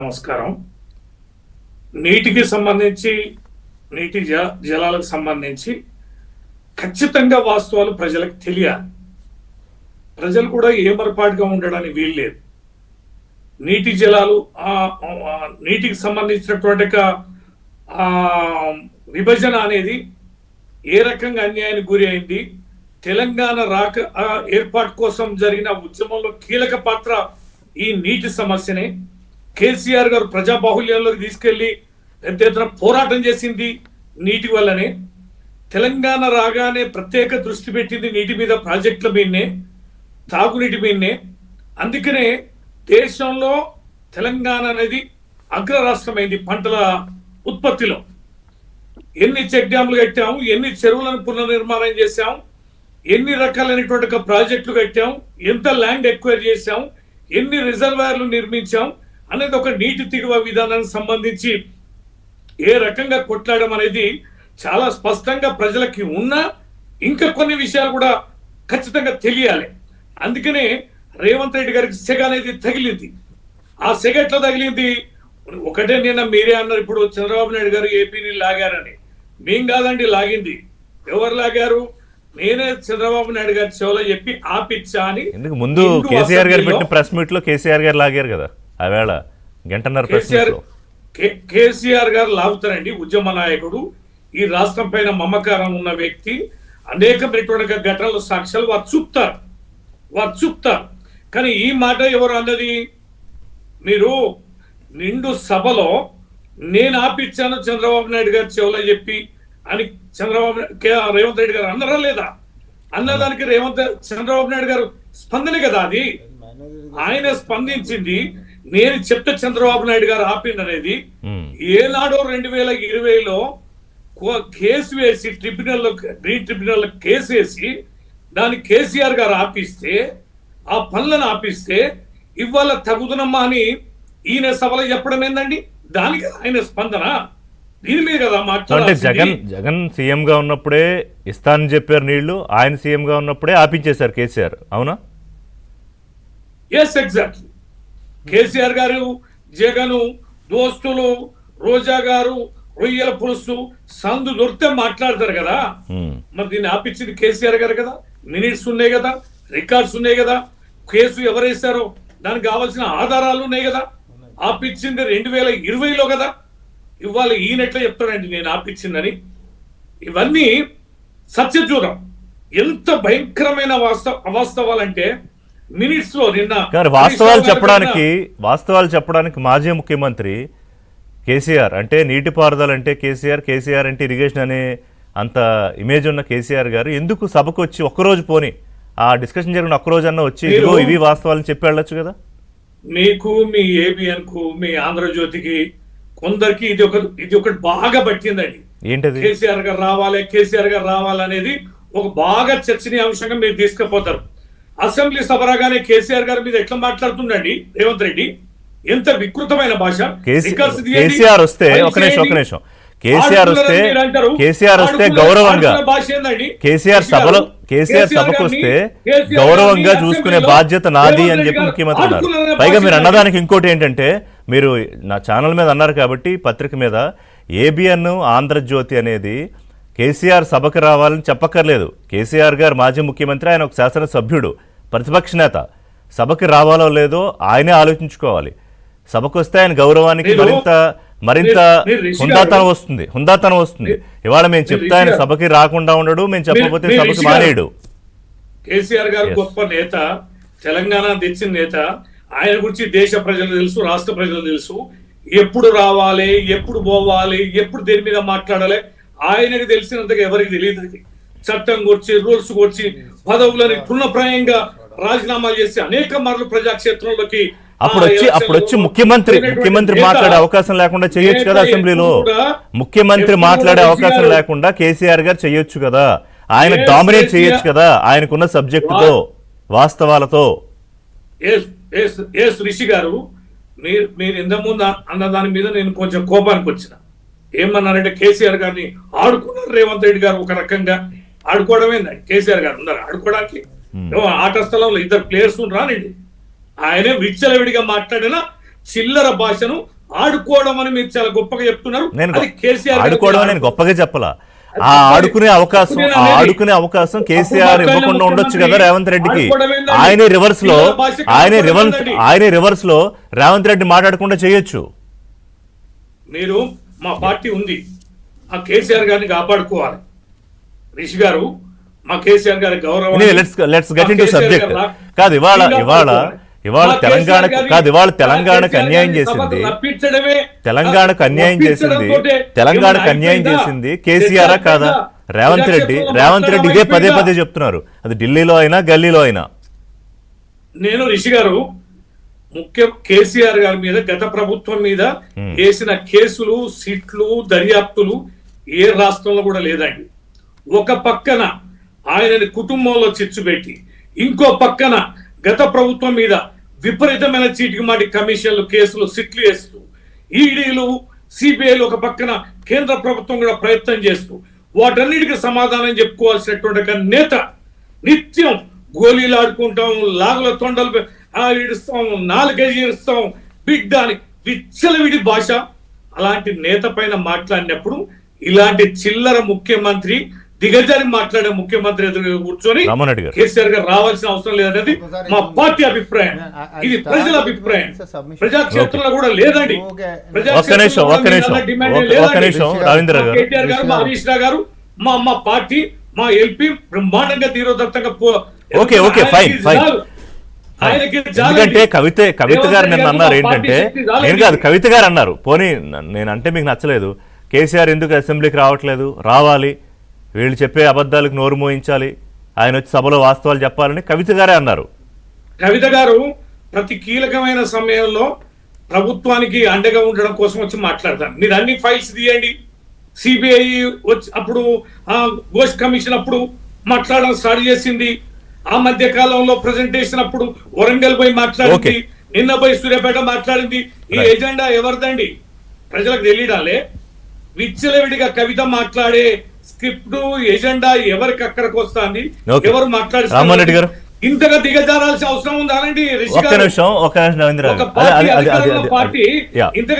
నమస్కారం. నీటికి సంబంధించి నీటి జలాలకు సంబంధించి ఖచ్చితంగా వాస్తవాలు ప్రజలకు తెలియాలి. ప్రజలు కూడా ఏమరపాటుగా ఉండడానికి వీల్లేదు. నీటి జలాలు నీటికి సంబంధించినటువంటి విభజన అనేది ఏ రకంగా అన్యాయానికి గురి అయింది, తెలంగాణ ఏర్పాటు కోసం జరిగిన ఉద్యమంలో కీలక పాత్ర ఈ నీటి సమస్యనే. కేసీఆర్ గారు ప్రజాబాహుల్యంలోకి తీసుకెళ్లి పెద్ద ఎత్తున పోరాటం చేసింది నీటి వల్లనే. తెలంగాణ రాగానే ప్రత్యేక దృష్టి పెట్టింది నీటి మీద, ప్రాజెక్టుల మీదనే, తాగునీటి మీదనే. అందుకనే దేశంలో తెలంగాణ అనేది అగ్ర రాష్ట్రమైంది పంటల ఉత్పత్తిలో. ఎన్ని చెక్ డ్యాములు కట్టాము, ఎన్ని చెరువులను పునర్నిర్మాణం చేశాం, ఎన్ని రకాలైనటువంటి ప్రాజెక్టులు కట్టాం, ఎంత ల్యాండ్ ఎక్వైర్ చేశాం, ఎన్ని రిజర్వాయర్లు నిర్మించాం అనేది ఒక నీటి దిగువ విధానానికి సంబంధించి ఏ రకంగా కొట్లాడడం అనేది చాలా స్పష్టంగా ప్రజలకి ఉన్నా ఇంకా కొన్ని విషయాలు కూడా ఖచ్చితంగా తెలియాలి. అందుకనే రేవంత్ రెడ్డి గారికి సెగ అనేది తగిలింది. ఆ సెగ ఎట్లా తగిలింది? ఒకటే నిన్న మీరే అన్నారు, ఇప్పుడు చంద్రబాబు నాయుడు గారు ఏపీని లాగారని. మేం కాదండి లాగింది. ఎవరు లాగారు? నేనే చంద్రబాబు నాయుడు గారి చెవులో చెప్పి ఆపిచ్చా అని. ముందు కేసీఆర్ గారు పెట్టిన ప్రెస్ మీట్ లో కేసీఆర్ గారు లాగారు కదా, ఆవేళ గంటన్నర ప్రెస్ మీట్ లో. కేసీఆర్ గారు లాగుతారండి. ఉద్యమ నాయకుడు, ఈ రాష్ట్రం పైన మమకారం ఉన్న వ్యక్తి. అనేకమైనటువంటి ఘటనలు సాక్ష్యాలు వారు చూపుతారు. కానీ ఈ మాట ఎవరు అన్నది? మీరు నిండు సభలో నేను ఆపిచ్చాను చంద్రబాబు నాయుడు గారి చెవులో చెప్పి అని రేవంత్ రెడ్డి గారు అన్నారా లేదా? అన్నదానికి చంద్రబాబు నాయుడు గారు స్పందనే కదా అది. ఆయన స్పందించింది నేను చెప్తే చంద్రబాబు నాయుడు గారు ఆపింది అనేది. ఏనాడో 2020లో కేసు వేసి గ్రీన్ ట్రిబ్యునల్ కేసు వేసి దాన్ని కేసీఆర్ గారు ఆపిస్తే, ఆ పనులను ఆపిస్తే ఇవాళ తగుదనమ్మా అని ఈయన సభలో చెప్పడం ఏందండి? దానికి ఆయన స్పందన దీని మీద కదా మాట్లాడాలి. జగన్ సీఎం గా ఉన్నప్పుడే ఇస్తానని చెప్పారు నీళ్లు, ఆయన సీఎం గా ఉన్నప్పుడే ఆపించేశారు కేసీఆర్, అవునా? Yes, exactly. కేసీఆర్ గారు, జగను, దోస్తులు, రోజా గారు, రొయ్యల పులుసు, సందు దొరికితే మాట్లాడతారు కదా. మరి దీన్ని ఆపించింది కేసీఆర్ గారు కదా. మినిట్స్ ఉన్నాయి కదా, రికార్డ్స్ ఉన్నాయి కదా, కేసు ఎవరేశారో దానికి కావాల్సిన ఆధారాలు ఉన్నాయి కదా. ఆపించింది 2020లో కదా. ఇవాళ ఈయనెట్లా చెప్తాడండి నేను ఆపించిందని? ఇవన్నీ సత్యదూరం. ఎంత భయంకరమైన అవాస్తవాలంటే మినిట్స్ లో నిన్న వాస్తవాలు చెప్పడానికి మాజీ ముఖ్యమంత్రి కేసీఆర్ అంటే నీటిపారుదల అంటే కేసీఆర్ అంటే ఇరిగేషన్ అనే అంత ఇమేజ్ ఉన్న కేసీఆర్ గారు ఎందుకు సభకు వచ్చి ఒక్కరోజు పోని ఆ డిస్కషన్ జరిగిన ఒక్కరోజు అన్న వచ్చి ఇవి వాస్తవాలను చెప్పి వెళ్ళొచ్చు కదా? మీకు, మీ ఏబిఎన్ కు, మీ ఆంధ్రజ్యోతికి, కొందరికి ఇది ఒకటి బాగా పట్టిందండి. ఏంటది? కేసీఆర్ గారు రావాలనేది ఒక బాగా చర్చనీయాంశంగా మీరు తీసుకుపోతారు. అసెంబ్లీ సభ రాగానే కేసీఆర్ గారి మీద ఎట్లా మాట్లాడుతుండండి రేవంత్ రెడ్డి? ఎంత వికృతమైన భాష. కేసీఆర్ వస్తే ఒక నిమిషం కేసీఆర్ వస్తే గౌరవంగా, కేసీఆర్ సభకు వస్తే గౌరవంగా చూసుకునే బాధ్యత నాది అని చెప్పి ముఖ్యమంత్రి అన్నారు. పైగా మీరు అన్నదానికి ఇంకోటి ఏంటంటే, మీరు నా ఛానల్ మీద అన్నారు కాబట్టి పత్రిక మీద, ఏబిఎన్ ఆంధ్రజ్యోతి అనేది కేసీఆర్ సభకు రావాలని చెప్పక్కర్లేదు. కేసీఆర్ గారు మాజీ ముఖ్యమంత్రి, ఆయన ఒక శాసనసభ్యుడు, ప్రతిపక్ష నేత. సభకి రావాలో లేదో ఆయనే ఆలోచించుకోవాలి. సభకు వస్తే ఆయన గౌరవానికి మరింత హుందాతనం వస్తుంది. ఇవాళ మేము చెప్తే ఆయన సభకి రాకుండా ఉండడు, మేము చెప్పకపోతే సభకి మానేయడు. కేసీఆర్ గారు గొప్ప నేత, తెలంగాణ తెచ్చిన నేత. ఆయన గురించి దేశ ప్రజలు తెలుసు, రాష్ట్ర ప్రజలు తెలుసు. ఎప్పుడు రావాలి, ఎప్పుడు పోవాలి, ఎప్పుడు దేని మీద మాట్లాడాలి ఆయనకి తెలిసినంతగా ఎవరికి తెలియదు. చట్టం గురించి, రూల్స్ గురించి, పదవులని తృణప్రాయంగా రాజీనామాలు చేసి అనేక మార్లు ప్రజాక్షేత్రంలోకి అప్పుడొచ్చి ముఖ్యమంత్రి మాట్లాడే అవకాశం లేకుండా చేయొచ్చు కదా. అసెంబ్లీలో ముఖ్యమంత్రి మాట్లాడే అవకాశం లేకుండా కేసీఆర్ గారు చేయొచ్చు కదా. ఆయన డామినేట్ చేయొచ్చు కదా ఆయనకున్న సబ్జెక్టుతో, వాస్తవాలతో. రిషి గారు, మీరు ఇంతకుముందు అన్న దాని మీద నేను కొంచెం కోపానికి వచ్చిన. ఏమన్నారంటే కేసీఆర్ గారిని ఆడుకున్నారు రేవంత్ రెడ్డి గారు. ఒక రకంగా ఆడుకోవడమేందండి. కేసీఆర్ గారు ఉన్నారు ఆడుకోవడానికి. ఆట స్థలంలో 2 ప్లేయర్స్ రానండి. ఆయనే విచ్చలవిడిగా మాట్లాడినా చిల్లర భాషను ఆడుకోవడం అని మీరు చాలా గొప్పగా చెప్తున్నారు. అది కేసీఆర్ ఆడుకోవడం నేను గొప్పగా చెప్పలా. ఆ ఆడుకునే అవకాశం కేసీఆర్ ఇవ్వకుండా ఉండొచ్చు కదా రేవంత్ రెడ్డికి. ఆయన రివర్స్ లో రేవంత్ రెడ్డి మాట్లాడకుండా చేయొచ్చు. మీరు మా పార్టీ ఉంది, ఆ కేసీఆర్ గారిని కాపాడుకోవాలి. రిషి గారు, మా కేసీఆర్ గారి గౌరవం. Let's get into subject. కాదు ఇవాళ తెలంగాణకు అన్యాయం చేసింది, తెలంగాణకు అన్యాయం చేసింది కేసీఆర్ కాదా? రేవంత్ రెడ్డి ఇదే పదే చెప్తున్నారు, అది ఢిల్లీలో అయినా గల్లీలో అయినా. నేను రిషి గారు కేసీఆర్ గారి మీద గత ప్రభుత్వం మీద వేసిన కేసులు, సిట్లు, దర్యాప్తులు ఏ రాష్ట్రంలో కూడా లేదండి. ఒక పక్కన ఆయనని కుటుంబంలో చిచ్చు పెట్టి, ఇంకో పక్కన గత ప్రభుత్వం మీద విపరీతమైన చీటికి మాటి కమిషన్లు, కేసులు, సిట్లు వేస్తూ, ఈడీలు, సిబిఐలు ఒక పక్కన కేంద్ర ప్రభుత్వం కూడా ప్రయత్నం చేస్తూ వాటన్నిటికీ సమాధానం చెప్పుకోవాల్సినటువంటి నేత నిత్యం గోళీలు ఆడుకుంటాం, లాగుల తొండలు ఇడుస్తాం, నాలుగేజీ ఇస్తాం, బిడ్డ అని విచ్చలవిడి భాష. అలాంటి నేత పైన మాట్లాడినప్పుడు ఇలాంటి చిల్లర ముఖ్యమంత్రి, దిగజారి మాట్లాడే ముఖ్యమంత్రి ఎదురు కూర్చొని కేసీఆర్ గారు రావాల్సిన అవసరం లేదనేది మా పార్టీ అభిప్రాయం. ఇది ప్రజల అభిప్రాయం, ప్రజాక్షేత్రంలో కూడా లేదండి. కేటీఆర్ గారు, మా హరీష్ రావు గారు, మా పార్టీ, మా ఎల్పీ బ్రహ్మాండంగా తీరోదత్తంగా ఎందుకంటే కవిత గారు నిన్న అన్నారు ఏంటంటే, నేను కాదు కవిత గారు అన్నారు, పోనీ నేనంటే మీకు నచ్చలేదు, కేసీఆర్ ఎందుకు అసెంబ్లీకి రావట్లేదు, రావాలి, వీళ్ళు చెప్పే అబద్ధాలకు నోరు మోయించాలి, ఆయన వచ్చి సభలో వాస్తవాలు చెప్పాలని కవిత గారే అన్నారు. కవిత గారు ప్రతి కీలకమైన సమయంలో ప్రభుత్వానికి అండగా ఉండడం కోసం వచ్చి మాట్లాడతారు. మీరు అన్ని ఫైల్స్ తీయండి. సిబిఐ వచ్చి అప్పుడు గోస్ట్ కమిషన్ అప్పుడు మాట్లాడడం స్టార్ట్ చేసింది. ఆ మధ్య కాలంలో ప్రెజెంటేషన్ అప్పుడు వరంగల్ పోయి మాట్లాడింది, నిన్న పోయి సూర్యాపేట మాట్లాడింది. ఈ ఎజెండా ఎవరిదండి? ప్రజలకు తెలియడాలే. విచ్చలవిడిగా కవిత మాట్లాడే స్క్రిప్ట్, ఎజెండా ఎవరికి అక్కడికి వస్తుంది, ఎవరు మాట్లాడుతున్నారు, ఇంతగా దిగజారాల్సిన అవసరం ఉందా అండి? రిషి గారు, ఒక పార్టీ ఇంతగా